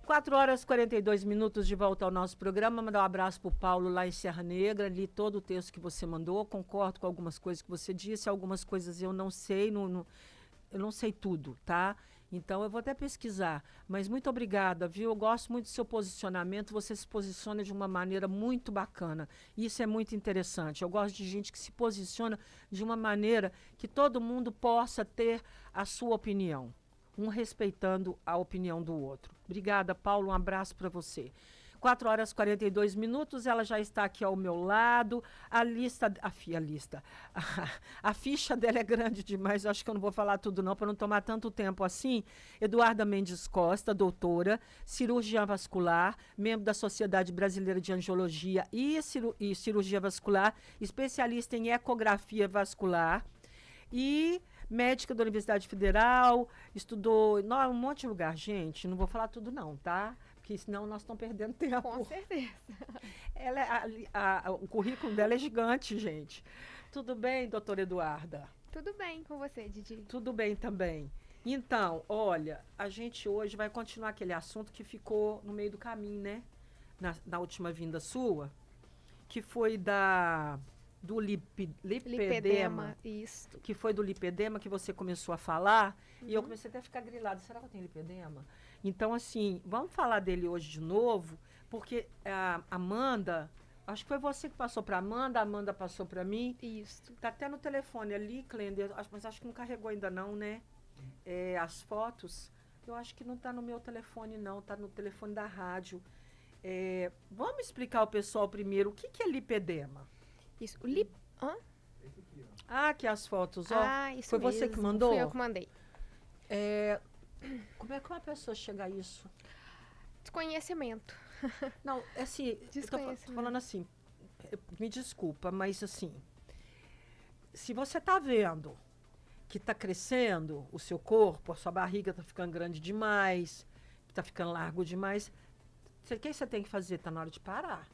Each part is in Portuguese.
4 horas e 42 minutos de volta ao nosso programa. Mandar um abraço para o Paulo lá em Serra Negra. Li todo o texto que você mandou. Concordo com algumas coisas que você disse. Algumas coisas eu não sei, eu não sei tudo, tá? Então eu vou até pesquisar. Mas muito obrigada, viu? Eu gosto muito do seu posicionamento. Você se posiciona de uma maneira muito bacana. Isso é muito interessante. Eu gosto de gente que se posiciona de uma maneira que todo mundo possa ter a sua opinião. Um respeitando a opinião do outro. Obrigada, Paulo. Um abraço para você. 4 horas e 42 minutos, ela já está aqui ao meu lado. A ficha dela é grande demais, eu acho que eu não vou falar tudo não, para não tomar tanto tempo assim. Eduarda Mendes Costa, doutora, cirurgiã vascular, membro da Sociedade Brasileira de Angiologia e Cirurgia Vascular, especialista em ecografia vascular e médica da Universidade Federal, estudou em um monte de lugar, gente, não vou falar tudo não, tá? Porque senão nós estamos perdendo tempo. Com certeza. O currículo dela é gigante, gente. Tudo bem, doutora Eduarda? Tudo bem com você, Didi? Tudo bem também. Então, olha, a gente hoje vai continuar aquele assunto que ficou no meio do caminho, né? Na última vinda sua, que foi do lipedema. Isso. Que foi do lipedema que você começou a falar, e eu comecei até a ficar grilada. Será que eu tenho lipedema? Então, assim, vamos falar dele hoje de novo, porque a Amanda, acho que foi você que passou para a Amanda passou para mim. Isso. Tá até no telefone ali, Clender, mas acho que não carregou ainda não, né? As fotos, eu acho que não tá no meu telefone não, tá no telefone da rádio. Vamos explicar ao pessoal primeiro o que é lipedema. Isso. Aqui as fotos, ó. Ah, isso foi mesmo. você que mandou? Fui eu que mandei. Como é que uma pessoa chega a isso? Desconhecimento. Não, assim, eu tô falando assim, me desculpa, mas assim, se você tá vendo que tá crescendo o seu corpo, a sua barriga tá ficando grande demais, tá ficando largo demais, o que você tem que fazer? Tá na hora de parar.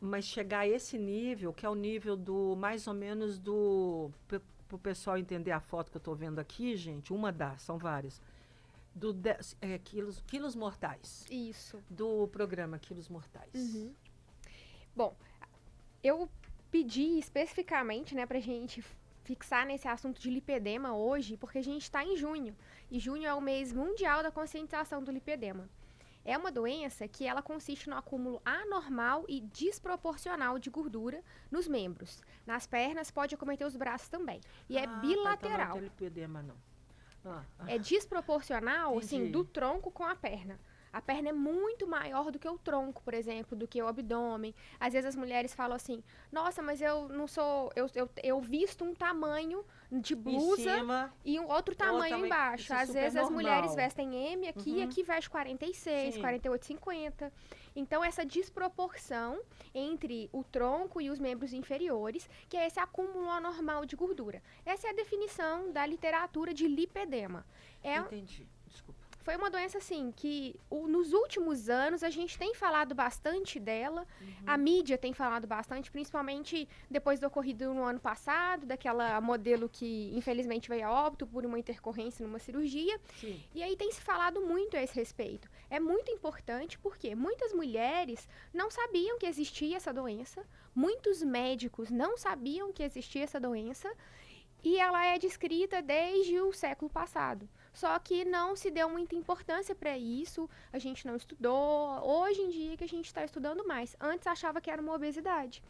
Mas chegar a esse nível, que é o nível do, mais ou menos do, para o pessoal entender a foto que eu estou vendo aqui, gente, são várias, quilos mortais. Isso. Do programa Quilos Mortais. Uhum. Bom, eu pedi especificamente, né, pra gente fixar nesse assunto de lipedema hoje, porque a gente está em junho, e junho é o mês mundial da conscientização do lipedema. É uma doença que ela consiste no acúmulo anormal e desproporcional de gordura nos membros. Nas pernas, pode acometer os braços também. E é bilateral. Então não tem lipedema, não. É desproporcional, Entendi. assim, do tronco com a perna. A perna é muito maior do que o tronco, por exemplo, do que o abdômen. Às vezes as mulheres falam assim, nossa, mas eu não sou... Eu visto um tamanho de blusa e um outro tamanho embaixo. Às vezes as mulheres vestem M aqui e aqui veste 46, 48, 50. Então, essa desproporção entre o tronco e os membros inferiores, que é esse acúmulo anormal de gordura. Essa é a definição da literatura de lipedema. Entendi, desculpa. Foi uma doença, assim, que nos últimos anos a gente tem falado bastante dela. A mídia tem falado bastante, principalmente depois do ocorrido no ano passado, daquela modelo que infelizmente veio a óbito por uma intercorrência numa cirurgia. Sim. E aí tem se falado muito a esse respeito. É muito importante porque muitas mulheres não sabiam que existia essa doença, muitos médicos não sabiam que existia essa doença, e ela é descrita desde o século passado. Só que não se deu muita importância para isso, a gente não estudou. Hoje em dia que a gente está estudando mais. Antes achava que era uma obesidade.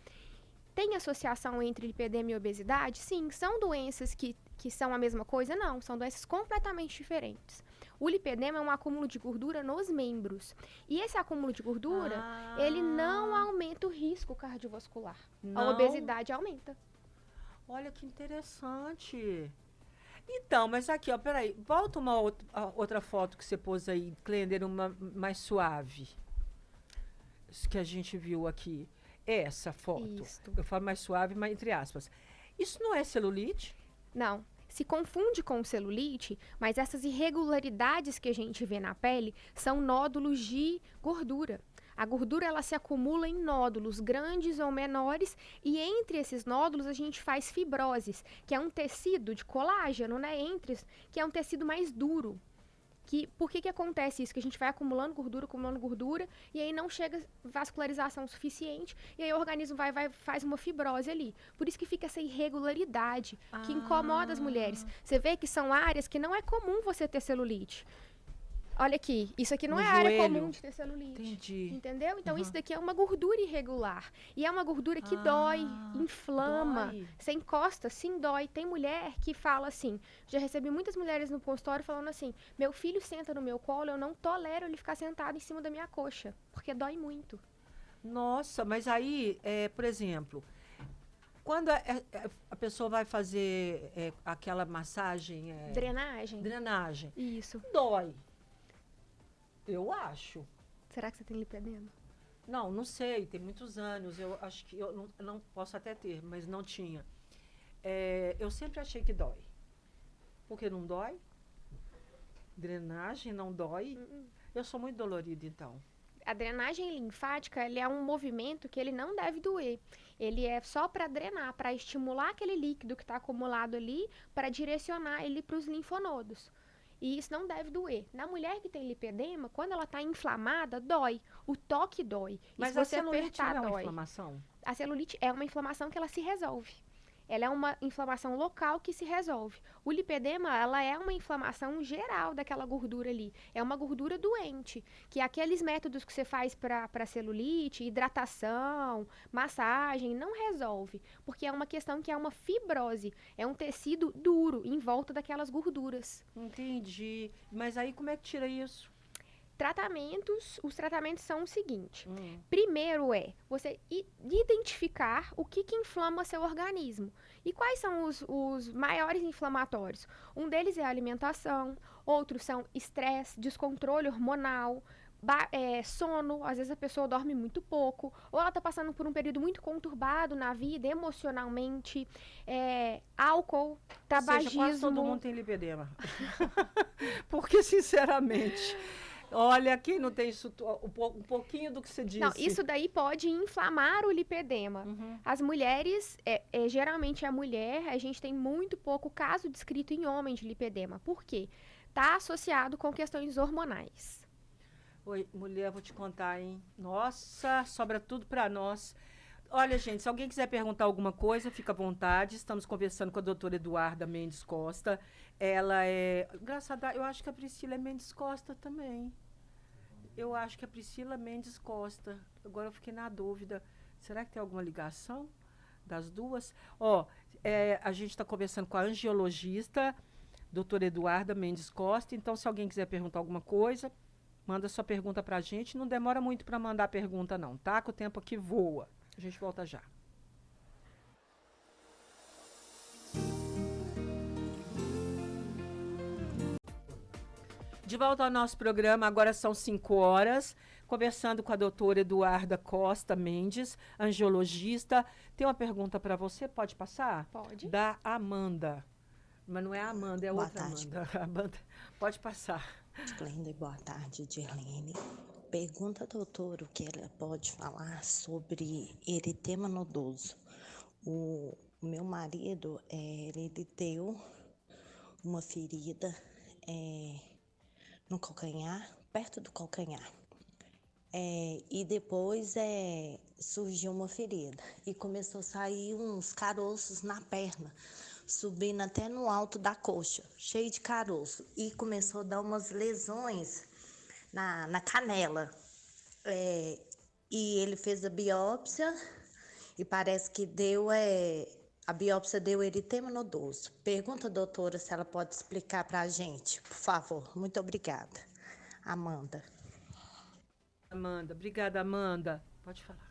Tem associação entre lipedema e obesidade? Sim. São doenças que são a mesma coisa? Não. São doenças completamente diferentes. O lipedema é um acúmulo de gordura nos membros. E esse acúmulo de gordura, ele não aumenta o risco cardiovascular. Não? A obesidade aumenta. Olha que interessante. Então, mas aqui, ó, peraí. Volta uma outra foto que você pôs aí, Clender, uma mais suave. Que a gente viu aqui. Essa foto. Isto. Eu falo mais suave, mas entre aspas. Isso não é celulite? Não. Se confunde com celulite, mas essas irregularidades que a gente vê na pele são nódulos de gordura. A gordura ela se acumula em nódulos grandes ou menores e entre esses nódulos a gente faz fibroses, que é um tecido de colágeno, né? Que é um tecido mais duro, Por que acontece isso? Que a gente vai acumulando gordura, e aí não chega vascularização suficiente, e aí o organismo faz uma fibrose ali. Por isso que fica essa irregularidade que incomoda as mulheres. Você vê que são áreas que não é comum você ter celulite. Olha aqui, isso aqui não No é área joelho. comum de ter celulite. Entendi. Entendeu? Então, isso daqui é uma gordura irregular. E é uma gordura que dói, inflama. Dói. Você encosta, sim, dói. Tem mulher que fala assim, já recebi muitas mulheres no consultório falando assim, meu filho senta no meu colo, eu não tolero ele ficar sentado em cima da minha coxa, porque dói muito. Nossa, mas aí, por exemplo, quando a pessoa vai fazer aquela massagem, Drenagem? drenagem, Isso. dói. Eu acho. Será que você tem lipedema? Não sei, tem muitos anos. Eu acho que eu não posso até ter, mas não tinha. Eu sempre achei que dói. Porque não dói? Drenagem não dói? Eu sou muito dolorida, então. A drenagem linfática, ele é um movimento que ele não deve doer. Ele é só para drenar, para estimular aquele líquido que está acumulado ali, para direcionar ele para os linfonodos. E isso não deve doer. Na mulher que tem lipedema, quando ela está inflamada, dói. O toque dói. Mas e se a você celulite apertar, não é uma dói. inflamação? A celulite é uma inflamação que ela se resolve. Ela é uma inflamação local que se resolve. O lipedema, ela é uma inflamação geral daquela gordura ali. É uma gordura doente, que aqueles métodos que você faz para celulite, hidratação, massagem, não resolve, porque é uma questão que é uma fibrose, é um tecido duro em volta daquelas gorduras. Entendi. Mas aí como é que tira isso? Os tratamentos são o seguinte. Primeiro você identificar o que inflama seu organismo. E quais são os maiores inflamatórios? Um deles é a alimentação, outros são estresse, descontrole hormonal, sono, às vezes a pessoa dorme muito pouco, ou ela está passando por um período muito conturbado na vida, emocionalmente, álcool, tabagismo. Ou seja, quase todo mundo tem lipedema. Porque, sinceramente... Olha, quem não tem isso, um pouquinho do que você disse. Não, isso daí pode inflamar o lipedema. As mulheres, geralmente a mulher, a gente tem muito pouco caso descrito em homem de lipedema. Por quê? Está associado com questões hormonais. Oi, mulher, vou te contar, hein? Nossa, sobra tudo para nós. Olha, gente, se alguém quiser perguntar alguma coisa, fica à vontade. Estamos conversando com a doutora Eduarda Mendes Costa. Ela engraçado, eu acho que a Priscila é Mendes Costa também. Eu acho que a Priscila Mendes Costa. Agora eu fiquei na dúvida. Será que tem alguma ligação das duas? A gente está conversando com a angiologista, doutora Eduarda Mendes Costa. Então, se alguém quiser perguntar alguma coisa, manda sua pergunta para a gente. Não demora muito para mandar a pergunta, não, tá? Que o tempo aqui voa. A gente volta já. De volta ao nosso programa, agora são 5 horas, conversando com a doutora Eduarda Costa Mendes, angiologista. Tem uma pergunta para você, pode passar? Pode. Da Amanda. Mas não é a Amanda, é Boa outra tarde. Amanda. Amanda. Pode passar. Glenda, boa tarde, Dirlene. Pergunta, doutor, o que ela pode falar sobre eritema nodoso. O meu marido, ele deu uma ferida no calcanhar, perto do calcanhar. E depois surgiu uma ferida e começou a sair uns caroços na perna, subindo até no alto da coxa, cheio de caroço. E começou a dar umas lesões na canela. E ele fez a biópsia e parece que a biópsia deu eritema nodoso. Pergunta, doutora, se ela pode explicar para a gente, por favor. Muito obrigada. Amanda. Amanda, obrigada, Amanda. Pode falar.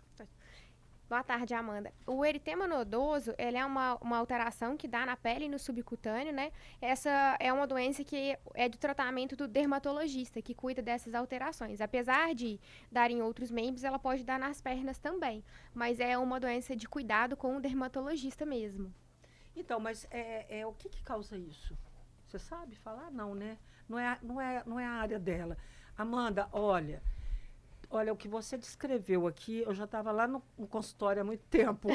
Boa tarde, Amanda. O eritema nodoso, ele é uma alteração que dá na pele e no subcutâneo, né? Essa é uma doença que é de tratamento do dermatologista, que cuida dessas alterações. Apesar de dar em outros membros, ela pode dar nas pernas também. Mas é uma doença de cuidado com o dermatologista mesmo. Então, mas o que causa isso? Você sabe falar? Não, né? Não é a área dela. Amanda, olha, o que você descreveu aqui, eu já estava lá no consultório há muito tempo,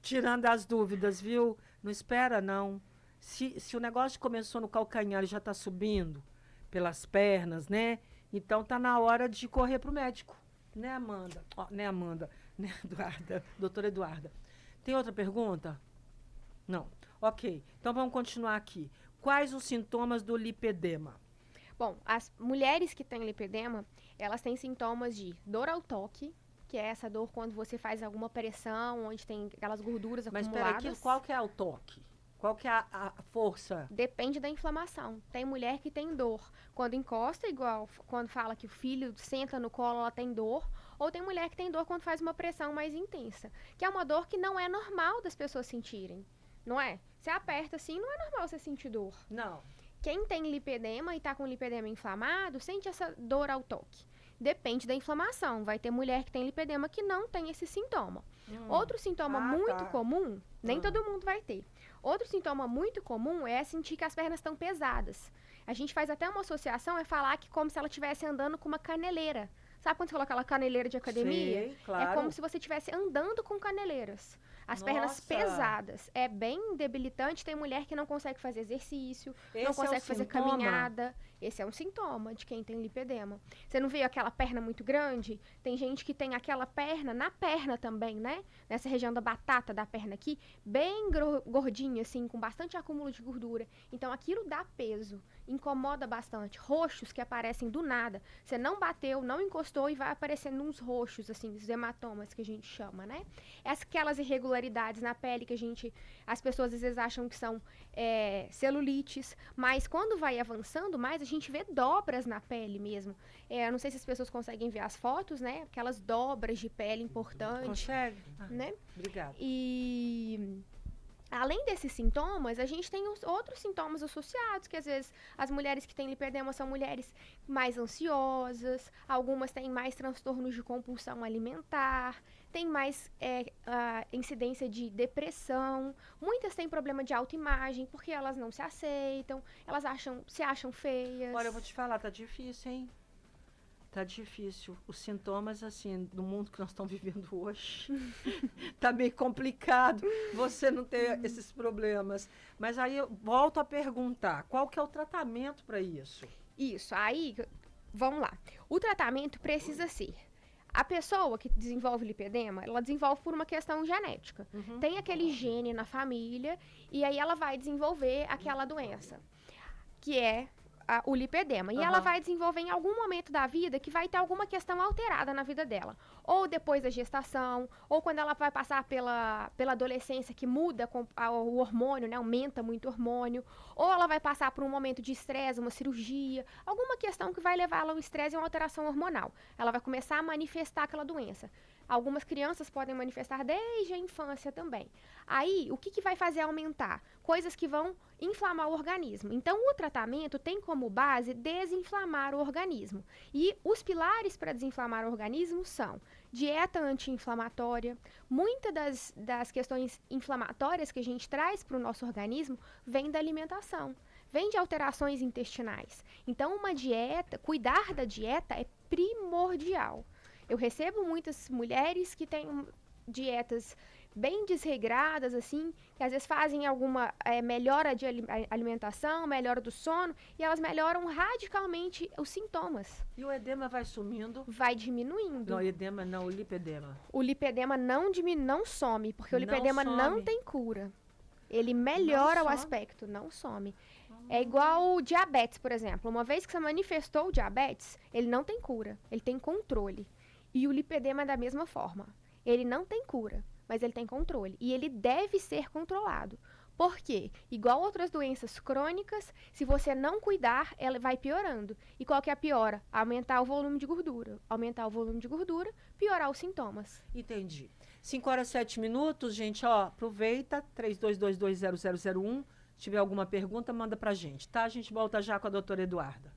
tirando as dúvidas, viu? Não espera, não. Se o negócio começou no calcanhar e já está subindo, pelas pernas, né? Então tá na hora de correr pro médico, né, Amanda? Ó, né, Amanda? Né, Eduarda? Doutora Eduarda. Tem outra pergunta? Não. Ok. Então vamos continuar aqui. Quais os sintomas do lipedema? Bom, as mulheres que têm lipedema, elas têm sintomas de dor ao toque, que é essa dor quando você faz alguma pressão, onde tem aquelas gorduras Mas acumuladas. peraí, qual que é o toque? Qual que é a força? Depende da inflamação. Tem mulher que tem dor quando encosta, igual quando fala que o filho senta no colo, ela tem dor. Ou tem mulher que tem dor quando faz uma pressão mais intensa, que é uma dor que não é normal das pessoas sentirem, não é? Você aperta assim, não é normal você sentir dor. Não. Quem tem lipedema e tá com lipedema inflamado, sente essa dor ao toque. Depende da inflamação. Vai ter mulher que tem lipedema que não tem esse sintoma. Outro sintoma muito comum, nem todo mundo vai ter. Outro sintoma muito comum é sentir que as pernas estão pesadas. A gente faz até uma associação, é falar que como se ela estivesse andando com uma caneleira. Sabe quando você coloca aquela caneleira de academia? Sei, claro. É como se você estivesse andando com caneleiras. As pernas pesadas. É bem debilitante. Tem mulher que não consegue fazer exercício, não consegue fazer caminhada. Esse é um sintoma de quem tem lipedema. Você não vê aquela perna muito grande? Tem gente que tem aquela perna, na perna também, né? Nessa região da batata da perna aqui, bem gordinha, assim, com bastante acúmulo de gordura. Então, aquilo dá peso, incomoda bastante. Roxos que aparecem do nada. Você não bateu, não encostou e vai aparecendo uns roxos, assim, os hematomas que a gente chama, né? Aquelas irregularidades na pele que as pessoas às vezes acham que são celulites, mas quando vai avançando mais, a gente vê dobras na pele mesmo. Eu não sei se as pessoas conseguem ver as fotos, né? Aquelas dobras de pele importantes. Consegue? Né? Obrigada. E além desses sintomas, a gente tem os outros sintomas associados, que às vezes as mulheres que têm lipedema são mulheres mais ansiosas, algumas têm mais transtornos de compulsão alimentar, tem mais incidência de depressão, muitas têm problema de autoimagem, porque elas não se aceitam, elas se acham feias. Olha, eu vou te falar, tá difícil, hein? Tá difícil. Os sintomas, assim, do mundo que nós estamos vivendo hoje, tá meio complicado você não ter esses problemas. Mas aí eu volto a perguntar, qual que é o tratamento para isso? Isso, aí, vamos lá. O tratamento precisa ser... A pessoa que desenvolve lipedema, ela desenvolve por uma questão genética. Tem aquele gene na família e aí ela vai desenvolver aquela doença, que é o lipedema. E ela vai desenvolver em algum momento da vida que vai ter alguma questão alterada na vida dela. Ou depois da gestação, ou quando ela vai passar pela adolescência, que muda o hormônio, né? Aumenta muito o hormônio. Ou ela vai passar por um momento de estresse, uma cirurgia, alguma questão que vai levar ela ao estresse e uma alteração hormonal. Ela vai começar a manifestar aquela doença. Algumas crianças podem manifestar desde a infância também. Aí, o que vai fazer aumentar? Coisas que vão inflamar o organismo. Então, o tratamento tem como base desinflamar o organismo. E os pilares para desinflamar o organismo são dieta anti-inflamatória. Muitas das questões inflamatórias que a gente traz para o nosso organismo vem da alimentação, vem de alterações intestinais. Então, uma dieta, cuidar da dieta é primordial. Eu recebo muitas mulheres que têm dietas bem desregradas, assim, que às vezes fazem alguma melhora de alimentação, melhora do sono, e elas melhoram radicalmente os sintomas. E o edema vai sumindo? Vai diminuindo. Não, o edema não, o lipedema. O lipedema não some, porque o lipedema não tem cura. Ele melhora o aspecto, não some. É igual o diabetes, por exemplo. Uma vez que você manifestou o diabetes, ele não tem cura, ele tem controle. E o lipedema é da mesma forma. Ele não tem cura, mas ele tem controle. E ele deve ser controlado. Por quê? Igual outras doenças crônicas, se você não cuidar, ela vai piorando. E qual que é a piora? Aumentar o volume de gordura. Aumentar o volume de gordura, piorar os sintomas. Entendi. 5h07, gente, ó, aproveita, 32220001. Se tiver alguma pergunta, manda pra gente, tá? A gente volta já com a doutora Eduarda.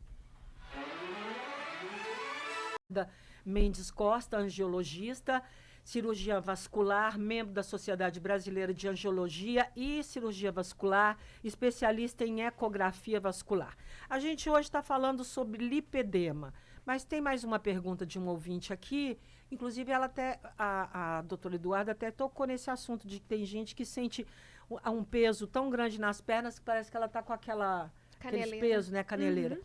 Mendes Costa, angiologista, cirurgia vascular, membro da Sociedade Brasileira de Angiologia e Cirurgia Vascular, especialista em ecografia vascular. A gente hoje está falando sobre lipedema, mas tem mais uma pergunta de um ouvinte aqui, inclusive ela até, a doutora Eduarda até tocou nesse assunto de que tem gente que sente um peso tão grande nas pernas que parece que ela está com aqueles pesos, né, caneleira.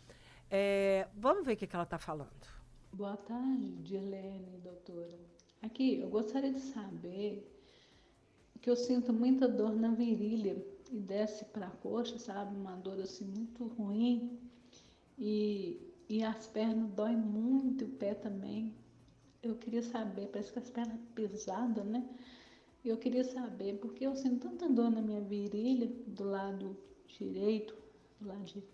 Vamos ver o que ela está falando. Boa tarde, Dirlene, doutora. Aqui, eu gostaria de saber que eu sinto muita dor na virilha e desce para a coxa, sabe? Uma dor assim muito ruim. E as pernas doem muito, o pé também. Eu queria saber, parece que as pernas pesadas, né? Eu queria saber, porque eu sinto tanta dor na minha virilha, do lado direito, do lado direito.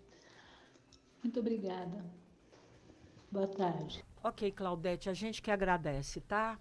Muito obrigada. Boa tarde. Ok, Claudete, a gente que agradece, tá?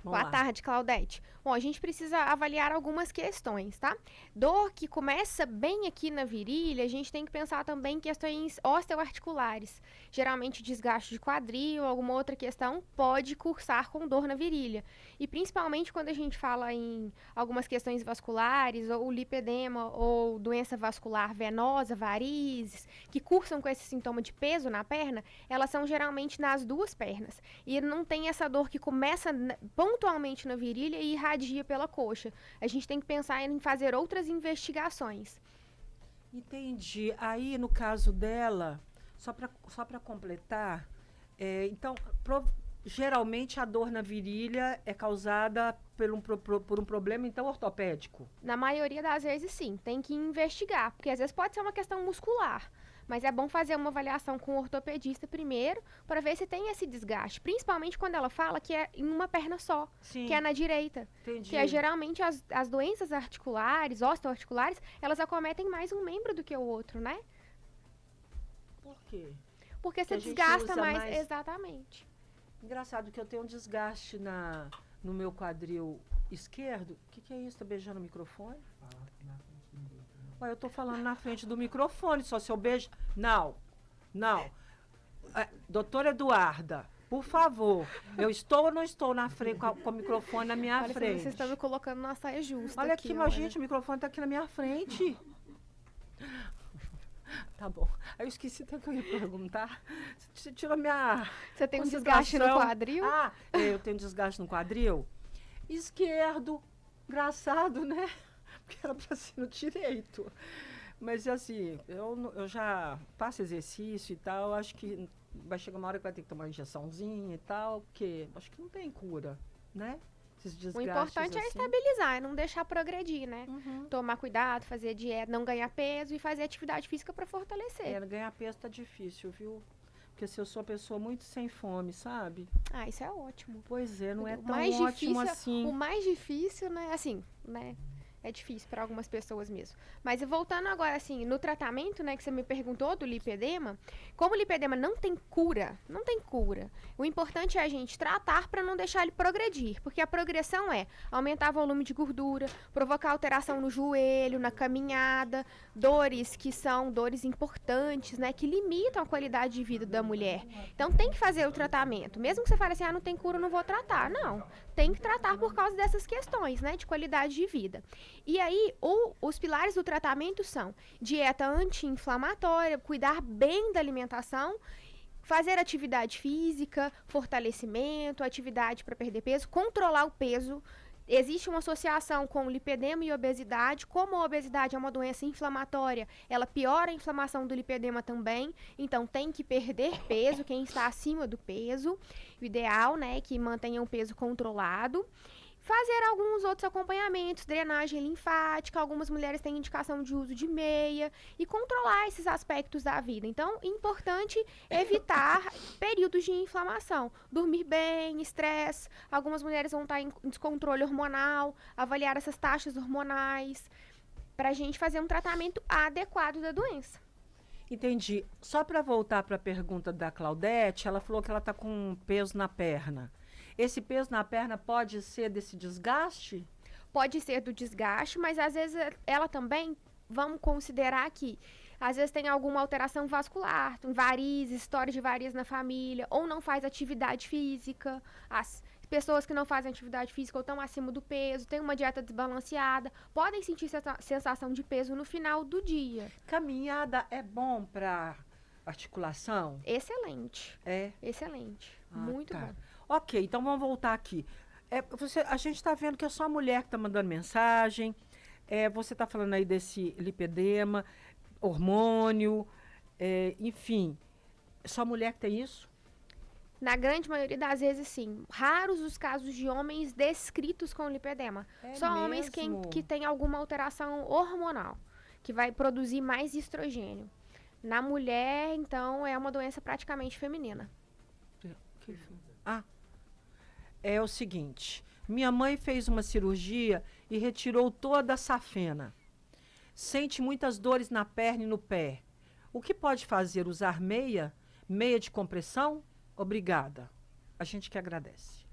Boa tarde, Claudete. Bom, a gente precisa avaliar algumas questões, tá? Dor que começa bem aqui na virilha, a gente tem que pensar também em questões osteoarticulares. Geralmente desgaste de quadril, alguma outra questão pode cursar com dor na virilha. E principalmente quando a gente fala em algumas questões vasculares, ou lipedema, ou doença vascular venosa, varizes, que cursam com esse sintoma de peso na perna, elas são geralmente nas duas pernas. E não tem essa dor que começa pontualmente na virilha e irradia pela coxa. A gente tem que pensar em fazer outras investigações. Entendi. Aí, no caso dela, só para completar, então, geralmente a dor na virilha é causada por um problema, então, ortopédico? Na maioria das vezes, sim. Tem que investigar, porque às vezes pode ser uma questão muscular. Mas é bom fazer uma avaliação com o ortopedista primeiro, para ver se tem esse desgaste. Principalmente quando ela fala que é em uma perna só, Sim. que é na direita. Entendi. Que é geralmente as doenças articulares, osteoarticulares, elas acometem mais um membro do que o outro, né? Por quê? Porque você a gente desgasta usa mais. mais- Exatamente. Engraçado que eu tenho um desgaste no meu quadril esquerdo. O que é isso? Tá beijando o microfone? Ué, eu tô falando na frente do microfone, só se eu beijo... Não. Doutora Eduarda, por favor, eu estou ou não estou na frente com o microfone na minha Olha, frente? vocês estão me colocando na saia justa. Olha aqui, mas olha. gente, o microfone tá aqui na minha frente. Tá bom. Aí eu esqueci até que eu ia perguntar. Você tirou minha... Você tem um desgaste no concentração. quadril? Eu tenho desgaste no quadril. Esquerdo. Engraçado, né? Porque era pra ser no direito. Mas, assim, eu já faço exercício e tal. Acho que vai chegar uma hora que vai ter que tomar uma injeçãozinha e tal. Porque acho que não tem cura, né? Esses O desgastes, importante é assim. estabilizar, é não deixar progredir, né? Uhum. Tomar cuidado, fazer dieta, não ganhar peso e fazer atividade física para fortalecer. Ganhar peso tá difícil, viu? Porque se eu sou uma pessoa muito sem fome, sabe? Ah, isso é ótimo. Pois é, não é O tão mais ótimo difícil, assim. O mais difícil, né? Assim, né? É difícil para algumas pessoas mesmo. Mas voltando agora, assim, no tratamento, né, que você me perguntou do lipedema, como o lipedema não tem cura, o importante é a gente tratar para não deixar ele progredir, porque a progressão é aumentar o volume de gordura, provocar alteração no joelho, na caminhada, dores que são dores importantes, né, que limitam a qualidade de vida da mulher. Então tem que fazer o tratamento. Mesmo que você fale assim, não tem cura, eu não vou tratar. Não, tem que tratar por causa dessas questões, né, de qualidade de vida. E aí, os pilares do tratamento são dieta anti-inflamatória, cuidar bem da alimentação, fazer atividade física, fortalecimento, atividade para perder peso, controlar o peso. Existe uma associação com lipedema e obesidade. Como a obesidade é uma doença inflamatória, ela piora a inflamação do lipedema também. Então, tem que perder peso, quem está acima do peso. O ideal, né, é que mantenha o peso controlado. Fazer alguns outros acompanhamentos, drenagem linfática, algumas mulheres têm indicação de uso de meia e controlar esses aspectos da vida. Então, é importante evitar períodos de inflamação, dormir bem, estresse. Algumas mulheres vão estar em descontrole hormonal, avaliar essas taxas hormonais, para a gente fazer um tratamento adequado da doença. Entendi. Só para voltar para a pergunta da Claudete, ela falou que ela está com peso na perna. Esse peso na perna pode ser desse desgaste? Pode ser do desgaste, mas às vezes ela também, vamos considerar que às vezes tem alguma alteração vascular, tem varizes, história de varizes na família, ou não faz atividade física. As pessoas que não fazem atividade física ou estão acima do peso, têm uma dieta desbalanceada, podem sentir sensação de peso no final do dia. Caminhada é bom para articulação? Excelente. É? Excelente. Muito bom. Ok, então vamos voltar aqui. A gente está vendo que é só a mulher que está mandando mensagem. Você está falando aí desse lipedema, hormônio, enfim. Só mulher que tem isso? Na grande maioria das vezes, sim. Raros os casos de homens descritos com lipedema. É Só homens mesmo? que têm alguma alteração hormonal, que vai produzir mais estrogênio. Na mulher, então, é uma doença praticamente feminina. Ah, é o seguinte. Minha mãe fez uma cirurgia e retirou toda a safena. Sente muitas dores na perna e no pé. O que pode fazer? Usar meia? Meia de compressão? Obrigada. A gente que agradece.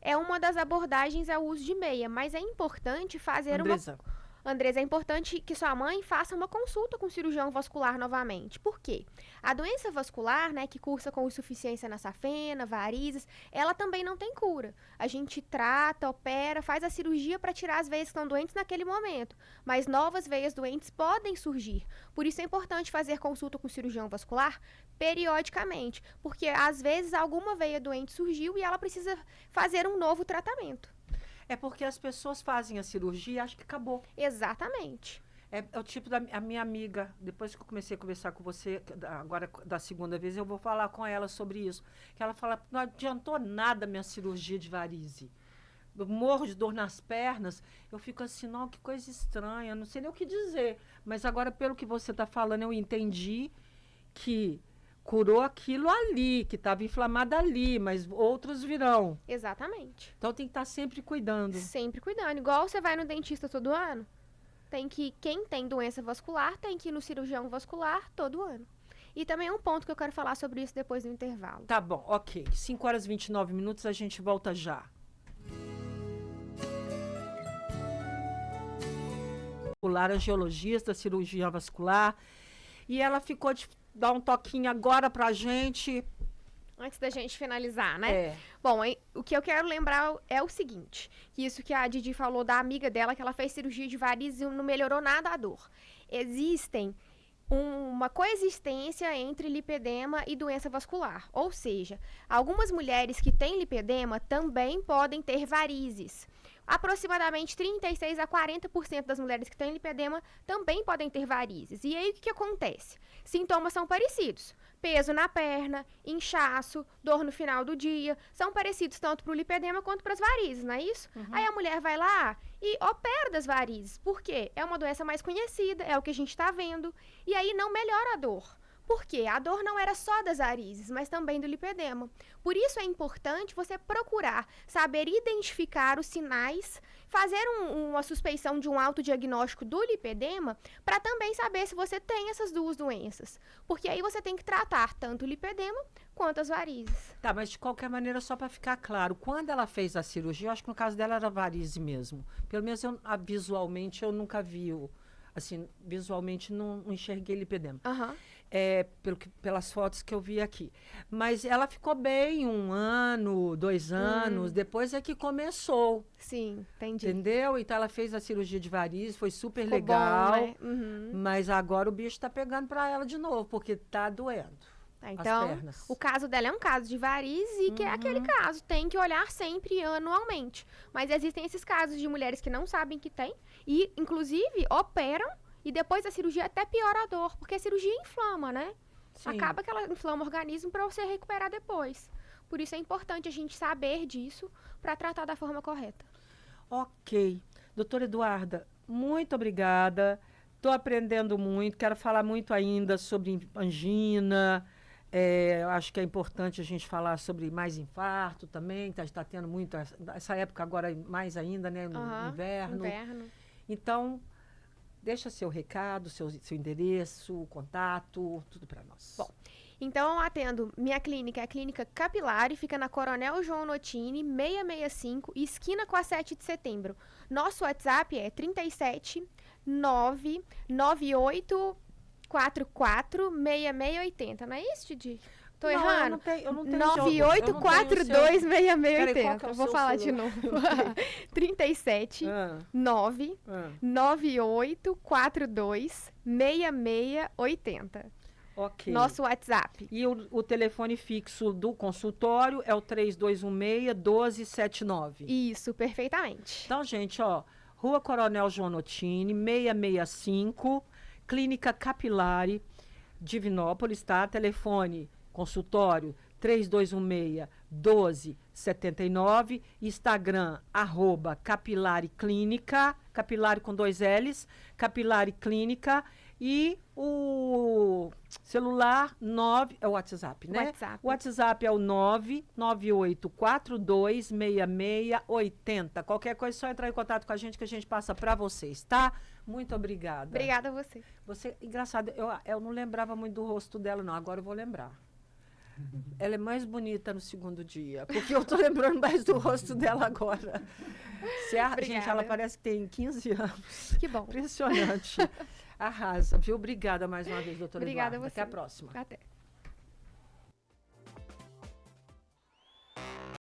É uma das abordagens ao uso de meia, mas é importante fazer Andresa, Andresa, é importante que sua mãe faça uma consulta com o cirurgião vascular novamente. Por quê? A doença vascular, né, que cursa com insuficiência na safena, varizes, ela também não tem cura. A gente trata, opera, faz a cirurgia para tirar as veias que estão doentes naquele momento, mas novas veias doentes podem surgir. Por isso é importante fazer consulta com o cirurgião vascular periodicamente, porque às vezes alguma veia doente surgiu e ela precisa fazer um novo tratamento. é porque as pessoas fazem a cirurgia e acham que acabou. Exatamente. É o tipo da a minha amiga, depois que eu comecei a conversar com você, agora da segunda vez, eu vou falar com ela sobre isso. Que ela fala, não adiantou nada minha cirurgia de varize. Eu morro de dor nas pernas, eu fico assim, não, que coisa estranha, não sei nem o que dizer. Mas agora, pelo que você está falando, eu entendi que curou aquilo ali, que estava inflamado ali, mas outros virão. Exatamente. Então tem que estar sempre cuidando. Sempre cuidando. Igual você vai no dentista todo ano. Quem tem doença vascular tem que ir no cirurgião vascular todo ano. E também um ponto que eu quero falar sobre isso depois do intervalo. Tá bom, ok. 5 horas e 29 minutos, a gente volta já. Angiologista, cirurgia vascular. E ela ficou de dar um toquinho agora pra gente. Antes da gente finalizar, né? É. Bom, o que eu quero lembrar é o seguinte, que isso que a Didi falou da amiga dela, que ela fez cirurgia de varizes e não melhorou nada a dor. Existem uma coexistência entre lipedema e doença vascular. Ou seja, algumas mulheres que têm lipedema também podem ter varizes. Aproximadamente 36 a 40% das mulheres que têm lipedema também podem ter varizes. E aí o que acontece? Sintomas são parecidos. Peso na perna, inchaço, dor no final do dia, são parecidos tanto para o lipedema quanto para as varizes, não é isso? Aí a mulher vai lá e opera das varizes. Por quê? É uma doença mais conhecida, é o que a gente está vendo. E aí não melhora a dor. Por quê? A dor não era só das varizes, mas também do lipedema. Por isso é importante você procurar saber identificar os sinais, fazer uma suspeição de um autodiagnóstico do lipedema, para também saber se você tem essas duas doenças. Porque aí você tem que tratar tanto o lipedema quanto as varizes. Tá, mas de qualquer maneira, só para ficar claro, quando ela fez a cirurgia, eu acho que no caso dela era varize mesmo. Pelo menos visualmente eu nunca vi, assim, visualmente não enxerguei lipedema. Pelas fotos que eu vi aqui. Mas ela ficou bem 1 ano, 2 anos, depois é que começou. Sim, entendi. Entendeu? Então ela fez a cirurgia de varizes, foi super Ficou legal. bom, né? Uhum. Mas agora o bicho tá pegando para ela de novo, porque tá doendo. Então, as pernas. o caso dela é um caso de varizes e que é aquele caso, tem que olhar sempre anualmente. Mas existem esses casos de mulheres que não sabem que tem e, inclusive, operam e depois da cirurgia até piora a dor, porque a cirurgia inflama, né? Sim. Acaba que ela inflama o organismo para você recuperar depois. Por isso é importante a gente saber disso para tratar da forma correta. Ok. Doutora Eduarda, muito obrigada. Estou aprendendo muito, quero falar muito ainda sobre angina. Acho que é importante a gente falar sobre mais infarto também, que está tendo muito, essa época agora mais ainda, né? No inverno. Então, deixa seu recado, seu endereço, contato, tudo para nós. Bom, então eu atendo, minha clínica é a Clínica Capilari, fica na Coronel João Notini, 665, esquina com a 7 de setembro. Nosso WhatsApp é 37 998 44 6680, não é isso, Didi? Tô errando? Eu não tenho 9842 6680. Peraí, qual Vou falar de novo. 37 9842 6680. Ok. Nosso WhatsApp. E o telefone fixo do consultório é o 3216-1279. Isso, perfeitamente. Então, gente, ó, Rua Coronel João Notini, 665, Clínica Capilari, Divinópolis, tá? Telefone consultório 3216-1279, Instagram, @Capilari Clínica, Capilari com 2 L's, Capilari Clínica, e o celular é o WhatsApp, né? O WhatsApp é o 998426680. Qualquer coisa é só entrar em contato com a gente que a gente passa para vocês, tá? Muito obrigada. Obrigada a você. Engraçado, eu não lembrava muito do rosto dela, não. Agora eu vou lembrar. Ela é mais bonita no segundo dia, porque eu tô lembrando mais do rosto dela agora. Gente, ela parece que tem 15 anos. Que bom. Impressionante. Arrasa, viu? Obrigada mais uma vez, doutora Obrigada Eduarda. a você. Até a próxima. Até.